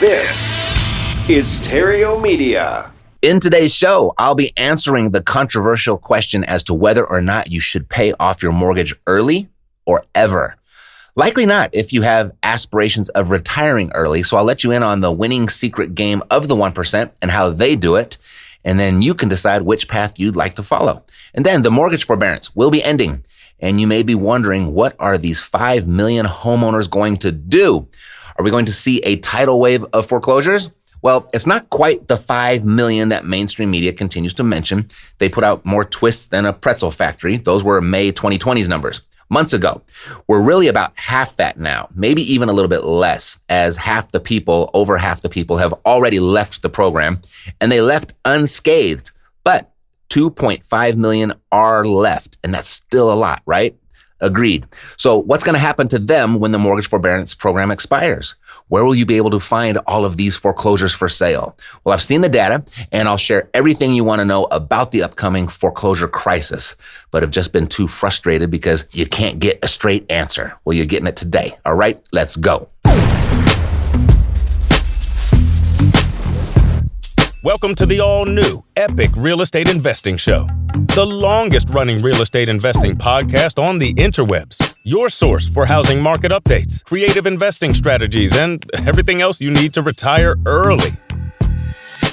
This is Stereo Media. In today's show, I'll be answering the controversial question as to whether or not you should pay off your mortgage early or ever. Likely not if you have aspirations of retiring early, so I'll let you in on the winning secret game of the 1% and how they do it, and then you can decide which path you'd like to follow. And then the mortgage forbearance will be ending, and you may be wondering, what are these 5 million homeowners going to do? Are we going to see a tidal wave of foreclosures? Well, it's not quite the 5 million that mainstream media continues to mention. They put out more twists than a pretzel factory. Those were May 2020's numbers, months ago. We're really about half that now, maybe even a little bit less, as over half the people have already left the program, and they left unscathed. But 2.5 million are left, and that's still a lot, right? Agreed. So what's going to happen to them when the mortgage forbearance program expires? Where will you be able to find all of these foreclosures for sale? Well, I've seen the data, and I'll share everything you want to know about the upcoming foreclosure crisis, but have just been too frustrated because you can't get a straight answer. Well, you're getting it today. All right, let's go. Welcome to the all-new Epic Real Estate Investing Show, the longest-running real estate investing podcast on the interwebs. Your source for housing market updates, creative investing strategies, and everything else you need to retire early.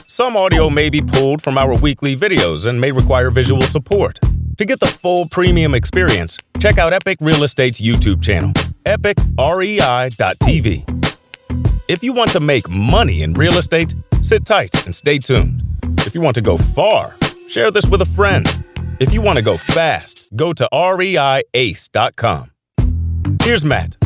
Some audio may be pulled from our weekly videos and may require visual support. To get the full premium experience, check out Epic Real Estate's YouTube channel, epicrei.tv. If you want to make money in real estate, sit tight and stay tuned. If you want to go far, share this with a friend. If you want to go fast, go to reiace.com. Here's Matt.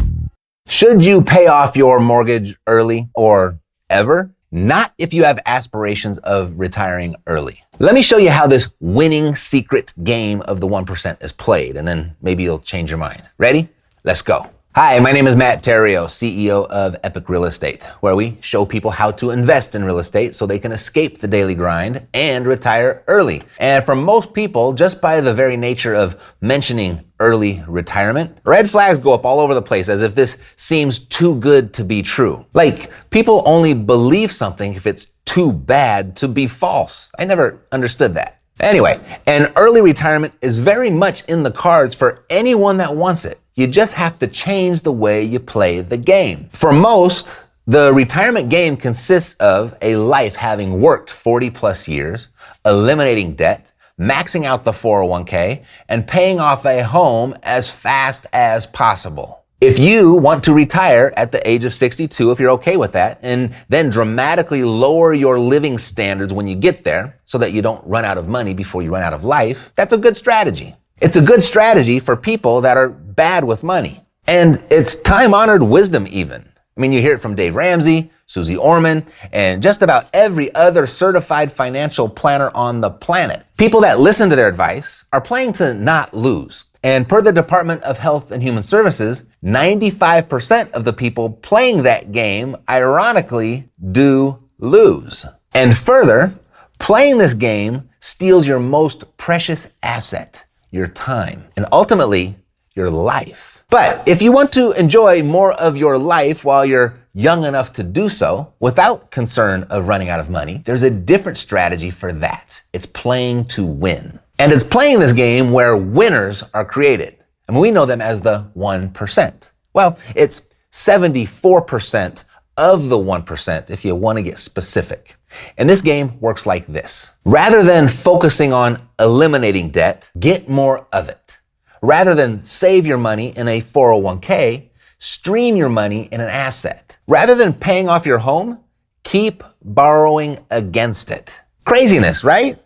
Should you pay off your mortgage early or ever? Not if you have aspirations of retiring early. Let me show you how this winning secret game of the 1% is played, and then maybe you'll change your mind. Ready? Let's go. Hi, my name is Matt Theriault, CEO of Epic Real Estate, where we show people how to invest in real estate so they can escape the daily grind and retire early. And for most people, just by the very nature of mentioning early retirement, red flags go up all over the place as if this seems too good to be true. Like, people only believe something if it's too bad to be false. I never understood that. Anyway, an early retirement is very much in the cards for anyone that wants it. You just have to change the way you play the game. For most, the retirement game consists of a life having worked 40 plus years, eliminating debt, maxing out the 401k, and paying off a home as fast as possible. If you want to retire at the age of 62, if you're okay with that, and then dramatically lower your living standards when you get there so that you don't run out of money before you run out of life, that's a good strategy. It's a good strategy for people that are bad with money. And it's time-honored wisdom even. I mean, you hear it from Dave Ramsey, Susie Orman, and just about every other certified financial planner on the planet. People that listen to their advice are playing to not lose. And per the Department of Health and Human Services, 95% of the people playing that game, ironically, do lose. And further, playing this game steals your most precious asset, your time, and ultimately, your life. But if you want to enjoy more of your life while you're young enough to do so, without concern of running out of money, there's a different strategy for that. It's playing to win. And it's playing this game where winners are created. I mean, we know them as the 1%. Well, it's 74% of the 1% if you want to get specific. And this game works like this. Rather than focusing on eliminating debt, get more of it. Rather than save your money in a 401k, stream your money in an asset. Rather than paying off your home, keep borrowing against it. Craziness, right?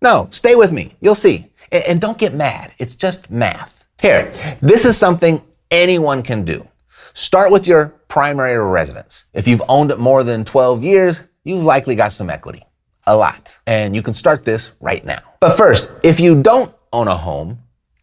No, stay with me. You'll see. And don't get mad. It's just math. Here, this is something anyone can do. Start with your primary residence. If you've owned it more than 12 years, you've likely got some equity. A lot. And you can start this right now. But first, if you don't own a home,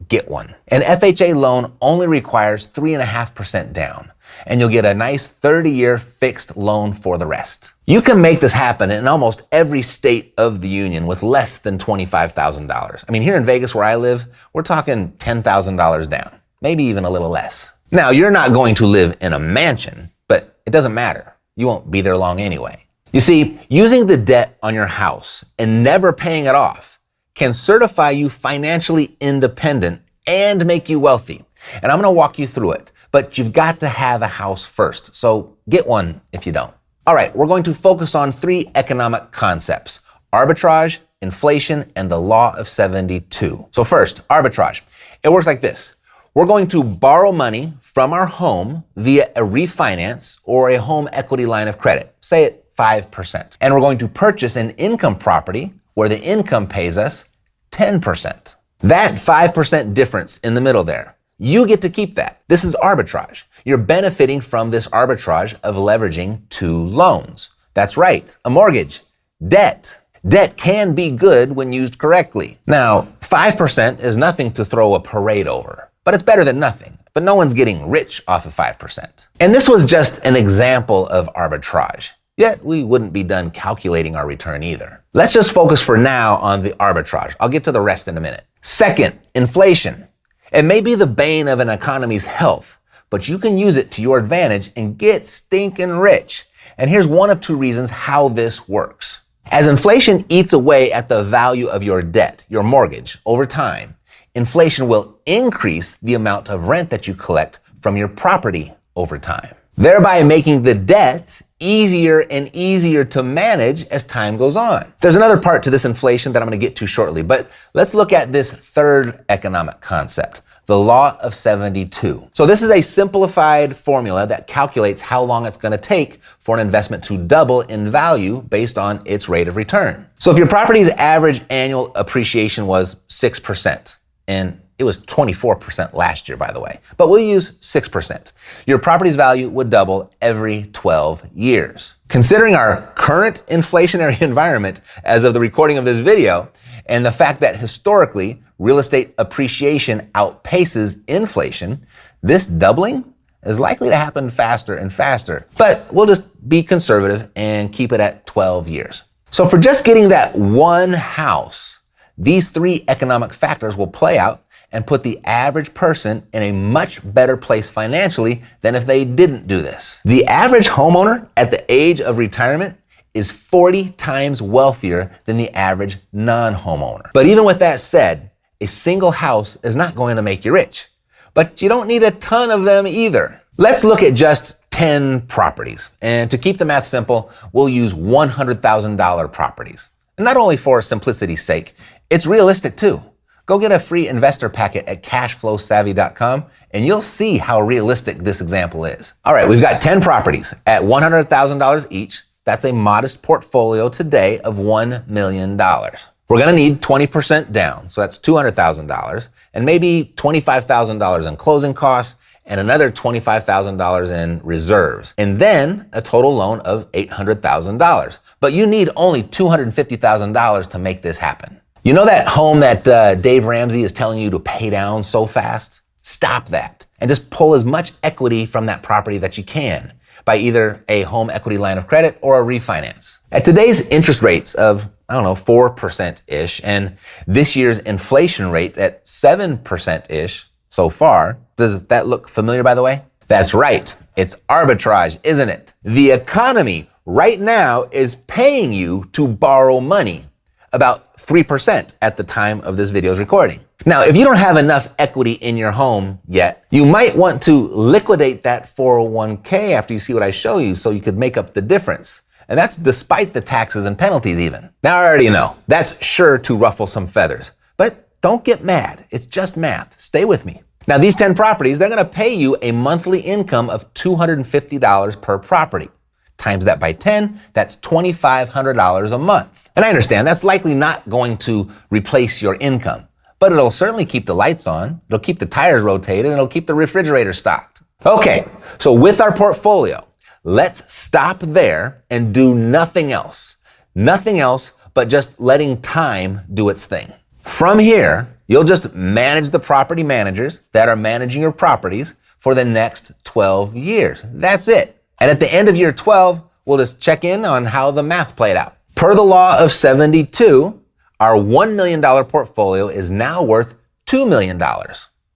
get one. An FHA loan only requires 3.5% down, and you'll get a nice 30-year fixed loan for the rest. You can make this happen in almost every state of the union with less than $25,000. I mean, here in Vegas where I live, we're talking $10,000 down, maybe even a little less. Now, you're not going to live in a mansion, but it doesn't matter. you won't be there long anyway. You see, using the debt on your house and never paying it off can certify you financially independent and make you wealthy. And I'm going to walk you through it, but you've got to have a house first. So get one if you don't. All right, we're going to focus on 3 economic concepts: arbitrage, inflation, and the law of 72. So first, arbitrage. It works like this. We're going to borrow money from our home via a refinance or a home equity line of credit, say at 5%. And we're going to purchase an income property where the income pays us 10%. That 5% difference in the middle there, you get to keep that. This is arbitrage. You're benefiting from this arbitrage of leveraging 2 loans. That's right, a mortgage, debt. Debt can be good when used correctly. Now, 5% is nothing to throw a parade over, but it's better than nothing. But no one's getting rich off of 5%. And this was just an example of arbitrage. Yet we wouldn't be done calculating our return either. Let's just focus for now on the arbitrage. I'll get to the rest in a minute. Second, inflation. It may be the bane of an economy's health, but you can use it to your advantage and get stinking rich. And here's one of 2 reasons how this works. As inflation eats away at the value of your debt, your mortgage, over time, inflation will increase the amount of rent that you collect from your property over time, thereby making the debt easier and easier to manage as time goes on. There's another part to this inflation that I'm going to get to shortly, but let's look at this 3rd economic concept, the law of 72. So this is a simplified formula that calculates how long it's going to take for an investment to double in value based on its rate of return. So if your property's average annual appreciation was 6%, and it was 24% last year, by the way, but we'll use 6%. Your property's value would double every 12 years. Considering our current inflationary environment as of the recording of this video, and the fact that historically real estate appreciation outpaces inflation, this doubling is likely to happen faster and faster. But we'll just be conservative and keep it at 12 years. So for just getting that one house, these 3 economic factors will play out and put the average person in a much better place financially than if they didn't do this. The average homeowner at the age of retirement is 40 times wealthier than the average non-homeowner. But even with that said, a single house is not going to make you rich. But you don't need a ton of them either. Let's look at just 10 properties. And to keep the math simple, we'll use $100,000 properties. And not only for simplicity's sake, it's realistic too. Go get a free investor packet at cashflowsavvy.com and you'll see how realistic this example is. All right, we've got 10 properties at $100,000 each. That's a modest portfolio today of $1 million. We're gonna need 20% down, so that's $200,000, and maybe $25,000 in closing costs and another $25,000 in reserves, and then a total loan of $800,000. But you need only $250,000 to make this happen. You know that home that Dave Ramsey is telling you to pay down so fast? Stop that and just pull as much equity from that property that you can by either a home equity line of credit or a refinance. At today's interest rates of, 4%-ish, and this year's inflation rate at 7%-ish so far, does that look familiar, by the way? That's right. It's arbitrage, isn't it? The economy right now is paying you to borrow money, about 3% at the time of this video's recording. Now, if you don't have enough equity in your home yet, you might want to liquidate that 401k after you see what I show you so you could make up the difference. And that's despite the taxes and penalties even. Now, I already know that's sure to ruffle some feathers, but don't get mad. It's just math. Stay with me. Now, these 10 properties, they're going to pay you a monthly income of $250 per property. Times that by 10, that's $2,500 a month. And I understand that's likely not going to replace your income, but it'll certainly keep the lights on, it'll keep the tires rotated, and it'll keep the refrigerator stocked. Okay, so with our portfolio, let's stop there and do nothing else. Nothing else but just letting time do its thing. From here, you'll just manage the property managers that are managing your properties for the next 12 years. That's it. And at the end of year 12, we'll just check in on how the math played out. Per the law of 72, our $1 million portfolio is now worth $2 million.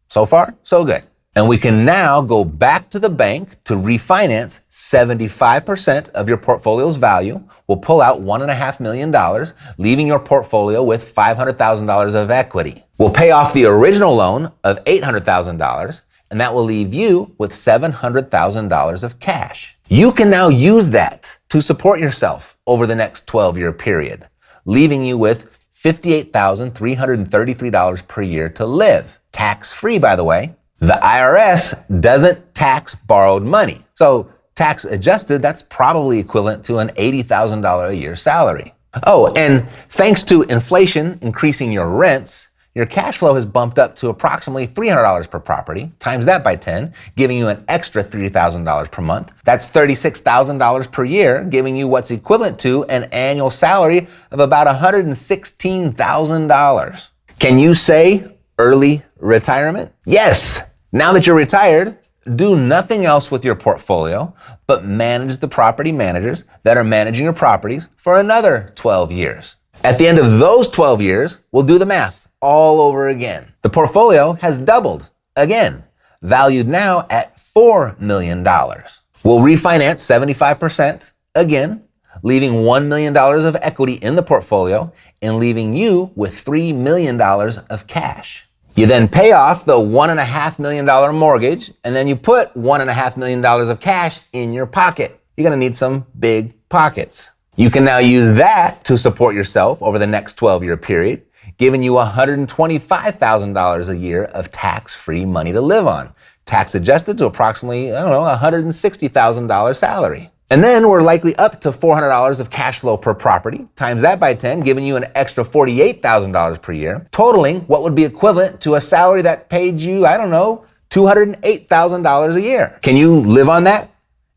So far, so good. And we can now go back to the bank to refinance 75% of your portfolio's value. We'll pull out $1.5 million, leaving your portfolio with $500,000 of equity. We'll pay off the original loan of $800,000, and that will leave you with $700,000 of cash. You can now use that to support yourself over the next 12-year period, leaving you with $58,333 per year to live. Tax-free, by the way. The IRS doesn't tax borrowed money. So tax adjusted, that's probably equivalent to an $80,000 a year salary. Oh, and thanks to inflation increasing your rents, your cash flow has bumped up to approximately $300 per property. Times that by 10, giving you an extra $3,000 per month. That's $36,000 per year, giving you what's equivalent to an annual salary of about $116,000. Can you say early retirement? Yes. Now that you're retired, do nothing else with your portfolio but manage the property managers that are managing your properties for another 12 years. At the end of those 12 years, we'll do the math all over again. The portfolio has doubled again, valued now at $4 million. We'll refinance 75% again, leaving $1 million of equity in the portfolio and leaving you with $3 million of cash. You then pay off the $1.5 million mortgage, and then you put $1.5 million of cash in your pocket. You're gonna need some big pockets. You can now use that to support yourself over the next 12-year period, giving you $125,000 a year of tax-free money to live on, tax adjusted to approximately, $160,000 salary. And then we're likely up to $400 of cash flow per property, times that by 10, giving you an extra $48,000 per year, totaling what would be equivalent to a salary that paid you, $208,000 a year. Can you live on that?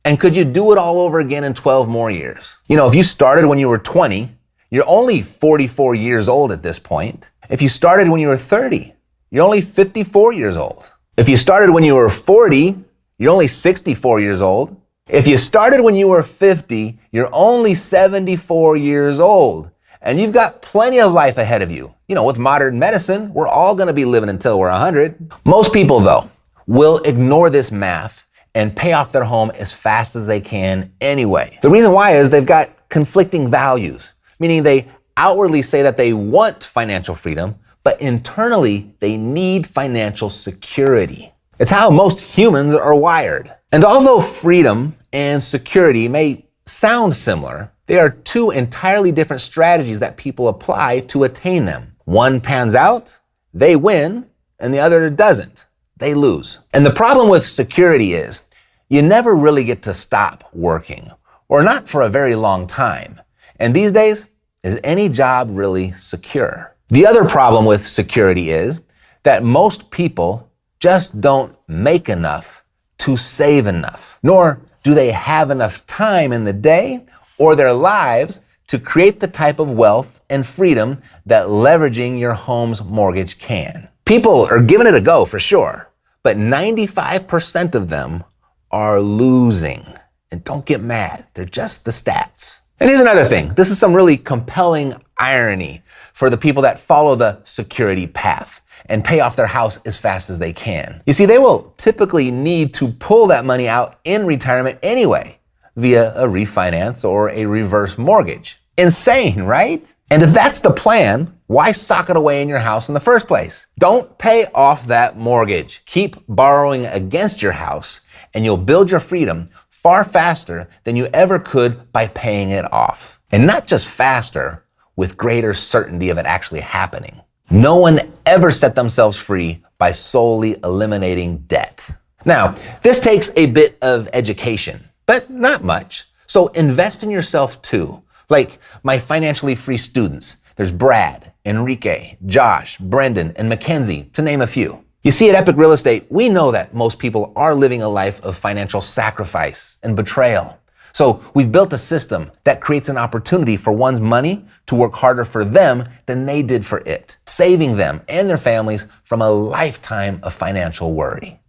And could you do it all over again in 12 more years? If you started when you were 20, you're only 44 years old at this point. If you started when you were 30, you're only 54 years old. If you started when you were 40, you're only 64 years old. If you started when you were 50, you're only 74 years old. And you've got plenty of life ahead of you. With modern medicine, we're all gonna be living until we're 100. Most people, though, will ignore this math and pay off their home as fast as they can anyway. The reason why is they've got conflicting values, meaning they outwardly say that they want financial freedom, but internally they need financial security. It's how most humans are wired. And although freedom and security may sound similar, they are two entirely different strategies that people apply to attain them. One pans out, they win, and the other doesn't, they lose. And the problem with security is you never really get to stop working, or not for a very long time. And these days, is any job really secure? The other problem with security is that most people just don't make enough to save enough, nor do they have enough time in the day or their lives to create the type of wealth and freedom that leveraging your home's mortgage can. People are giving it a go for sure, but 95% of them are losing. And don't get mad, they're just the stats. And here's another thing. This is some really compelling irony for the people that follow the security path and pay off their house as fast as they can. You see, they will typically need to pull that money out in retirement anyway, via a refinance or a reverse mortgage. Insane, right? And if that's the plan, why sock it away in your house in the first place? Don't pay off that mortgage. Keep borrowing against your house, and you'll build your freedom far faster than you ever could by paying it off. And not just faster, with greater certainty of it actually happening. No one ever set themselves free by solely eliminating debt. Now, this takes a bit of education, but not much. So invest in yourself too. Like my financially free students. There's Brad, Enrique, Josh, Brendan, and Mackenzie, to name a few. You see, at Epic Real Estate, we know that most people are living a life of financial sacrifice and betrayal. So we've built a system that creates an opportunity for one's money to work harder for them than they did for it, saving them and their families from a lifetime of financial worry.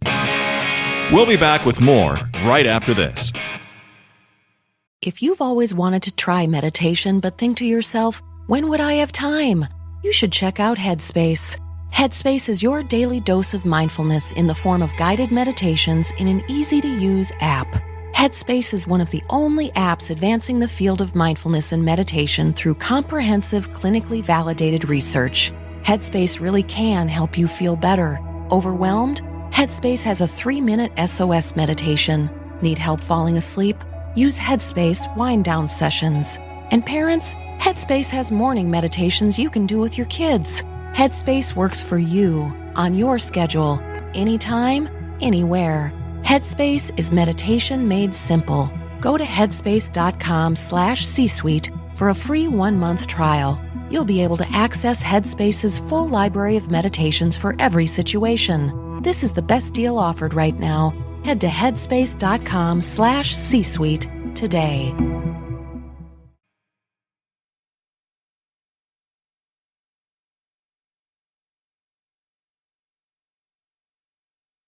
We'll be back with more right after this. If you've always wanted to try meditation but think to yourself, when would I have time? You should check out Headspace. Headspace is your daily dose of mindfulness in the form of guided meditations in an easy-to-use app. Headspace is one of the only apps advancing the field of mindfulness and meditation through comprehensive, clinically validated research. Headspace really can help you feel better. Overwhelmed? Headspace has a 3-minute SOS meditation. Need help falling asleep? Use Headspace wind-down sessions. And parents, Headspace has morning meditations you can do with your kids. Headspace works for you, on your schedule, anytime, anywhere. Headspace is meditation made simple. Go to headspace.com/C-Suite for a free 1-month trial. You'll be able to access Headspace's full library of meditations for every situation. This is the best deal offered right now. Head to headspace.com/C-Suite today.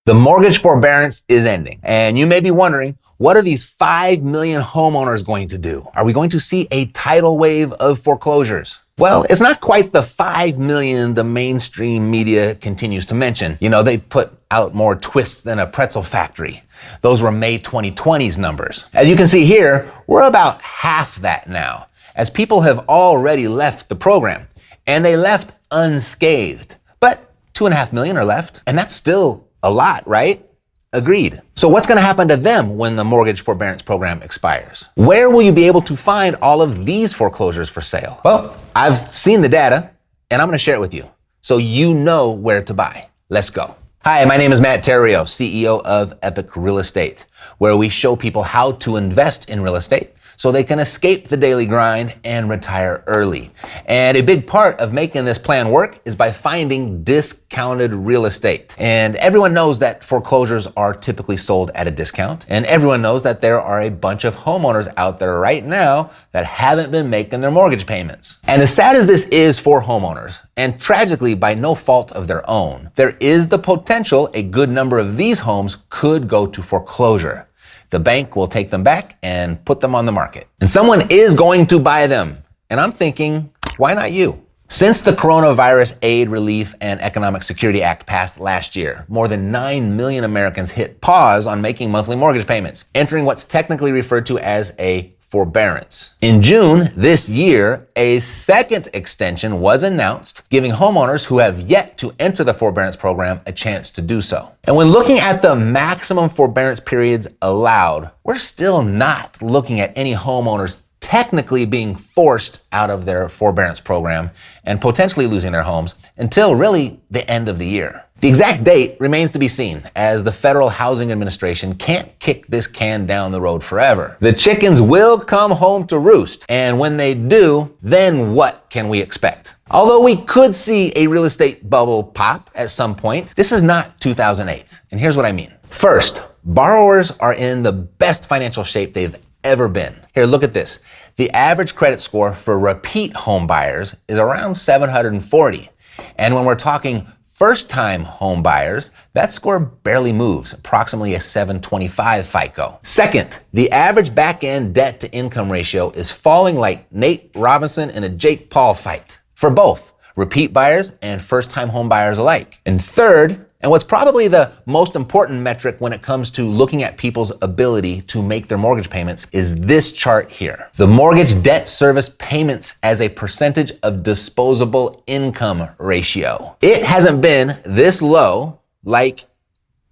The mortgage forbearance is ending, and you may be wondering, what are these 5 million homeowners going to do? Are we going to see a tidal wave of foreclosures? Well, it's not quite the 5 million the mainstream media continues to mention. You know, they put out more twists than a pretzel factory. Those were May 2020's numbers. As you can see here, we're about half that now, as people have already left the program, and they left unscathed. But 2.5 million are left, and that's still a lot, right? Agreed. So what's going to happen to them when the mortgage forbearance program expires? Where will you be able to find all of these foreclosures for sale? Well, I've seen the data, and I'm going to share it with you so you know where to buy. Let's go. Hi, my name is Matt Terrio, CEO of Epic Real Estate, where we show people how to invest in real estate so they can escape the daily grind and retire early. And a big part of making this plan work is by finding discounted real estate. And everyone knows that foreclosures are typically sold at a discount. And everyone knows that there are a bunch of homeowners out there right now that haven't been making their mortgage payments. And as sad as this is for homeowners, and tragically by no fault of their own, there is the potential a good number of these homes could go to foreclosure. The bank will take them back and put them on the market. And someone is going to buy them. And I'm thinking, why not you? Since the Coronavirus Aid, Relief, and Economic Security Act passed last year, more than 9 million Americans hit pause on making monthly mortgage payments, entering what's technically referred to as a forbearance. In June this year, a second extension was announced, giving homeowners who have yet to enter the forbearance program a chance to do so. And when looking at the maximum forbearance periods allowed, we're still not looking at any homeowners technically being forced out of their forbearance program and potentially losing their homes until really the end of the year. The exact date remains to be seen, as the Federal Housing Administration can't kick this can down the road forever. The chickens will come home to roost, and when they do, then what can we expect? Although we could see a real estate bubble pop at some point, this is not 2008, and here's what I mean. First, borrowers are in the best financial shape they've ever been. Here, look at this. The average credit score for repeat home buyers is around 740, and when we're talking first-time home buyers, that score barely moves, approximately a 725 FICO. Second, the average back-end debt-to-income ratio is falling like Nate Robinson in a Jake Paul fight, for both repeat buyers and first-time home buyers alike. And third, and what's probably the most important metric when it comes to looking at people's ability to make their mortgage payments, is this chart here. The mortgage debt service payments as a percentage of disposable income ratio. It hasn't been this low like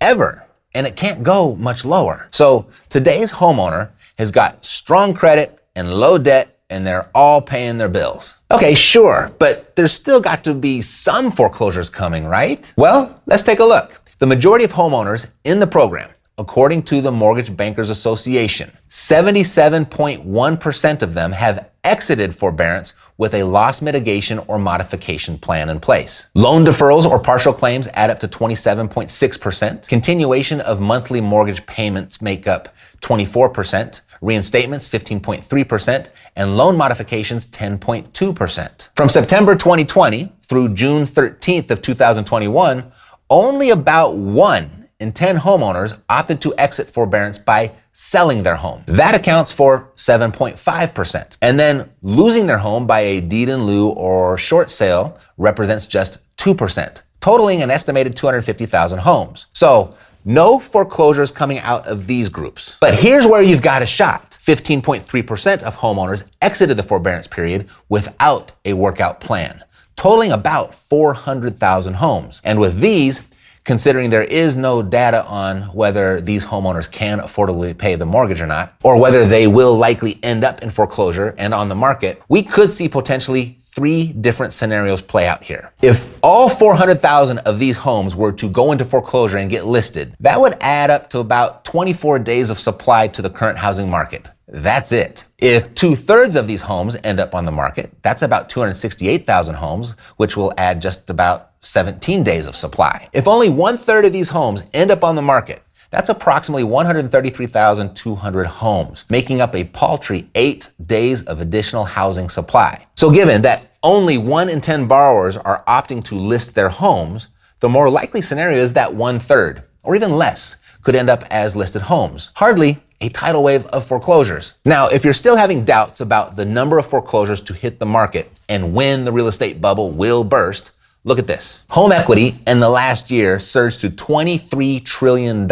ever, and it can't go much lower. So today's homeowner has got strong credit and low debt, and they're all paying their bills. Okay, sure, but there's still got to be some foreclosures coming, right? Well, let's take a look. The majority of homeowners in the program, according to the Mortgage Bankers Association, 77.1% of them have exited forbearance with a loss mitigation or modification plan in place. Loan deferrals or partial claims add up to 27.6%. Continuation of monthly mortgage payments make up 24%. Reinstatements 15.3%, and loan modifications 10.2%. From September 2020 through June 13th of 2021, only about 1 in 10 homeowners opted to exit forbearance by selling their home. That accounts for 7.5%. And then losing their home by a deed in lieu or short sale represents just 2%. totaling an estimated 250,000 homes. So no foreclosures coming out of these groups. But here's where you've got a shot. 15.3% of homeowners exited the forbearance period without a workout plan, totaling about 400,000 homes. And with these, considering there is no data on whether these homeowners can affordably pay the mortgage or not, or whether they will likely end up in foreclosure and on the market, we could see potentially 3 different scenarios play out here. If all 400,000 of these homes were to go into foreclosure and get listed, that would add up to about 24 days of supply to the current housing market. That's it. If 2/3 of these homes end up on the market, that's about 268,000 homes, which will add just about 17 days of supply. If only 1/3 of these homes end up on the market, that's approximately 133,200 homes, making up a paltry 8 days of additional housing supply. So given that only 1 in 10 borrowers are opting to list their homes, the more likely scenario is that 1/3, or even less, could end up as listed homes. Hardly a tidal wave of foreclosures. Now, if you're still having doubts about the number of foreclosures to hit the market and when the real estate bubble will burst, look at this. Home equity in the last year surged to $23 trillion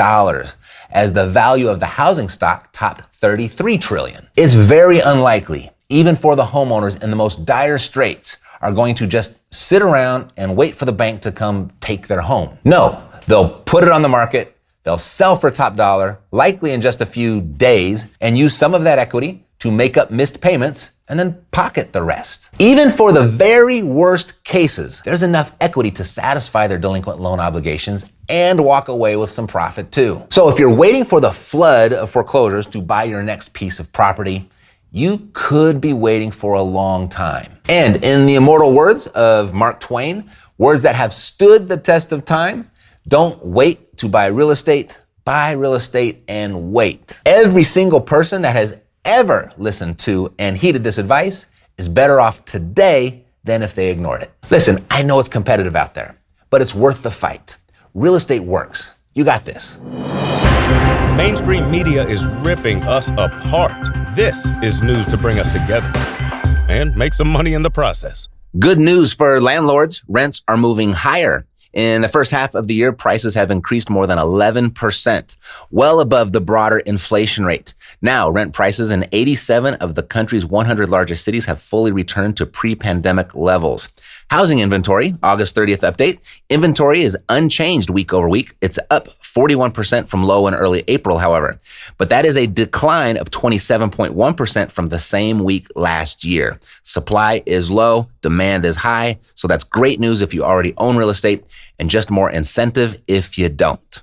as the value of the housing stock topped $33 trillion. It's very unlikely, even for the homeowners in the most dire straits, are going to just sit around and wait for the bank to come take their home. No, they'll put it on the market, they'll sell for top dollar, likely in just a few days, and use some of that equity to make up missed payments and then pocket the rest. Even for the very worst cases, there's enough equity to satisfy their delinquent loan obligations and walk away with some profit too. So if you're waiting for the flood of foreclosures to buy your next piece of property, you could be waiting for a long time. And in the immortal words of Mark Twain, words that have stood the test of time, don't wait to buy real estate and wait. Every single person that has ever listened to and heeded this advice is better off today than if they ignored it. Listen, I know it's competitive out there, but it's worth the fight. Real estate works. You got this. Mainstream media is ripping us apart. This is news to bring us together and make some money in the process. Good news for landlords. Rents are moving higher. In the first half of the year, prices have increased more than 11%, well above the broader inflation rate. Now, rent prices in 87 of the country's 100 largest cities have fully returned to pre-pandemic levels. Housing inventory, August 30th update. Inventory is unchanged week over week. It's up 41% from low in early April, however. But that is a decline of 27.1% from the same week last year. Supply is low, demand is high. So that's great news if you already own real estate and just more incentive if you don't.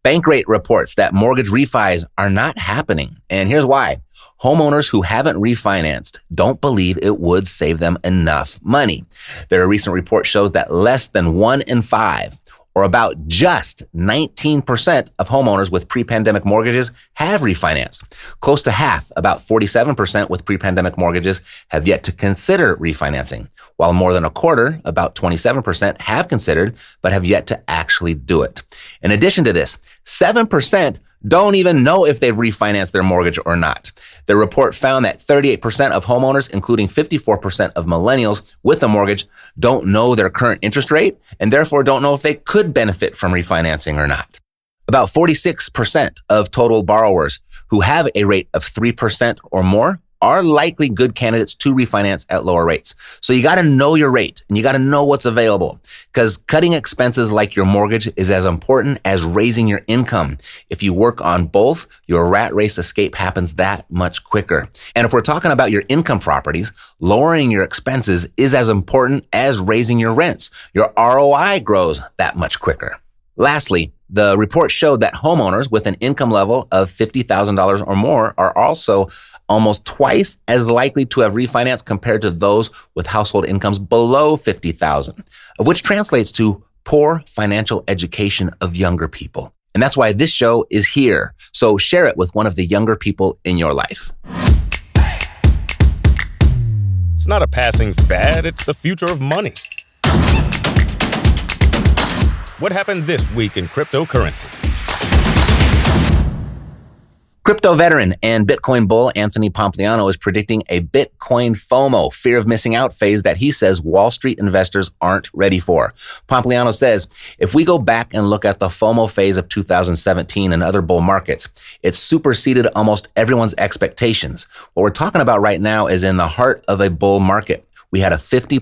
Bankrate reports that mortgage refis are not happening. And here's why. Homeowners who haven't refinanced don't believe it would save them enough money. Their recent report shows that less than 1 in 5, or about just 19% of homeowners with pre-pandemic mortgages have refinanced. Close to half, about 47% with pre-pandemic mortgages, have yet to consider refinancing, while more than a quarter, about 27%, have considered but have yet to actually do it. In addition to this, 7% don't even know if they've refinanced their mortgage or not. The report found that 38% of homeowners, including 54% of millennials with a mortgage, don't know their current interest rate and therefore don't know if they could benefit from refinancing or not. About 46% of total borrowers who have a rate of 3% or more are likely good candidates to refinance at lower rates. So you got to know your rate and you got to know what's available, because cutting expenses like your mortgage is as important as raising your income. If you work on both, your rat race escape happens that much quicker. And if we're talking about your income properties, lowering your expenses is as important as raising your rents. Your ROI grows that much quicker. Lastly, the report showed that homeowners with an income level of $50,000 or more are also almost twice as likely to have refinanced compared to those with household incomes below $50,000, which translates to poor financial education of younger people. And that's why this show is here. So share it with one of the younger people in your life. It's not a passing fad, it's the future of money. What happened this week in cryptocurrency? Crypto veteran and Bitcoin bull Anthony Pompliano is predicting a Bitcoin FOMO, fear of missing out phase that he says Wall Street investors aren't ready for. Pompliano says, if we go back and look at the FOMO phase of 2017 and other bull markets, it superseded almost everyone's expectations. What we're talking about right now is in the heart of a bull market. We had a 50+%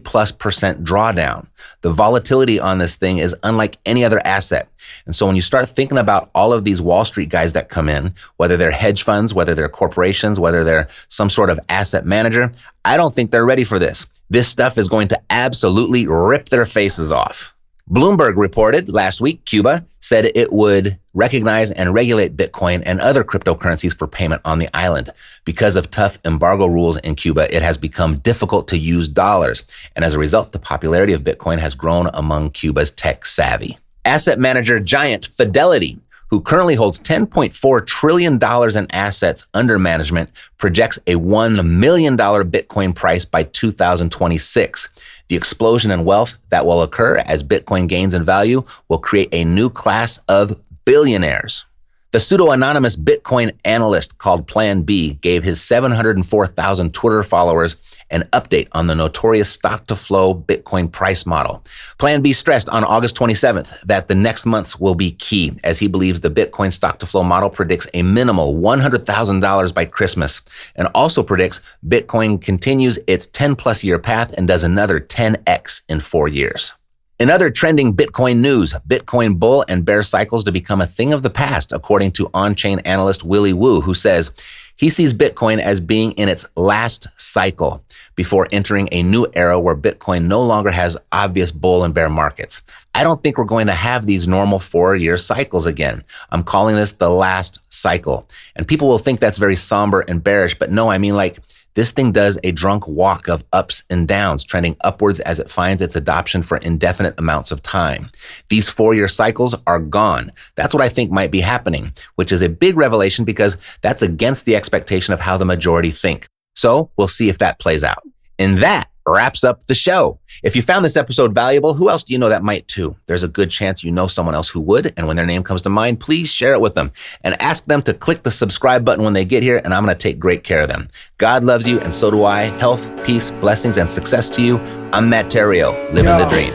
drawdown. The volatility on this thing is unlike any other asset. And so when you start thinking about all of these Wall Street guys that come in, whether they're hedge funds, whether they're corporations, whether they're some sort of asset manager, I don't think they're ready for this. This stuff is going to absolutely rip their faces off. Bloomberg reported last week, Cuba said it would recognize and regulate Bitcoin and other cryptocurrencies for payment on the island. Because of tough embargo rules in Cuba, it has become difficult to use dollars. And as a result, the popularity of Bitcoin has grown among Cuba's tech savvy. Asset manager giant Fidelity, who currently holds $10.4 trillion in assets under management, projects a $1 million Bitcoin price by 2026. The explosion in wealth that will occur as Bitcoin gains in value will create a new class of billionaires. The pseudo-anonymous Bitcoin analyst called Plan B gave his 704,000 Twitter followers an update on the notorious stock-to-flow Bitcoin price model. Plan B stressed on August 27th that the next months will be key, as he believes the Bitcoin stock-to-flow model predicts a minimal $100,000 by Christmas, and also predicts Bitcoin continues its 10-plus year path and does another 10x in 4 years. In other trending Bitcoin news, Bitcoin bull and bear cycles to become a thing of the past, according to on-chain analyst Willy Woo, who says he sees Bitcoin as being in its last cycle before entering a new era where Bitcoin no longer has obvious bull and bear markets. I don't think we're going to have these normal 4-year cycles again. I'm calling this the last cycle. And people will think that's very somber and bearish, but no, I mean like this thing does a drunk walk of ups and downs, trending upwards as it finds its adoption for indefinite amounts of time. These 4-year cycles are gone. That's what I think might be happening, which is a big revelation because that's against the expectation of how the majority think. So we'll see if that plays out. And that wraps up the show. If you found this episode valuable, who else do you know that might too? There's a good chance you know someone else who would, and when their name comes to mind, please share it with them and ask them to click the subscribe button when they get here, and I'm going to take great care of them. God loves you, and so do I. Health, peace, blessings, and success to you. I'm Matt Terrio, living the dream.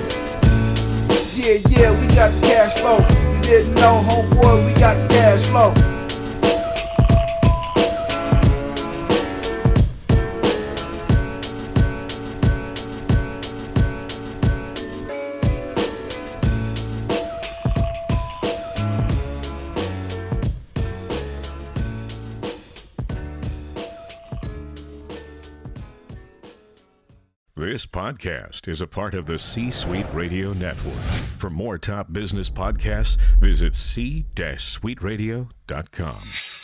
Yeah, we got the cash flow. You didn't know, homeboy, we got the cash flow. This podcast is a part of the C-Suite Radio Network. For more top business podcasts, visit c-suiteradio.com.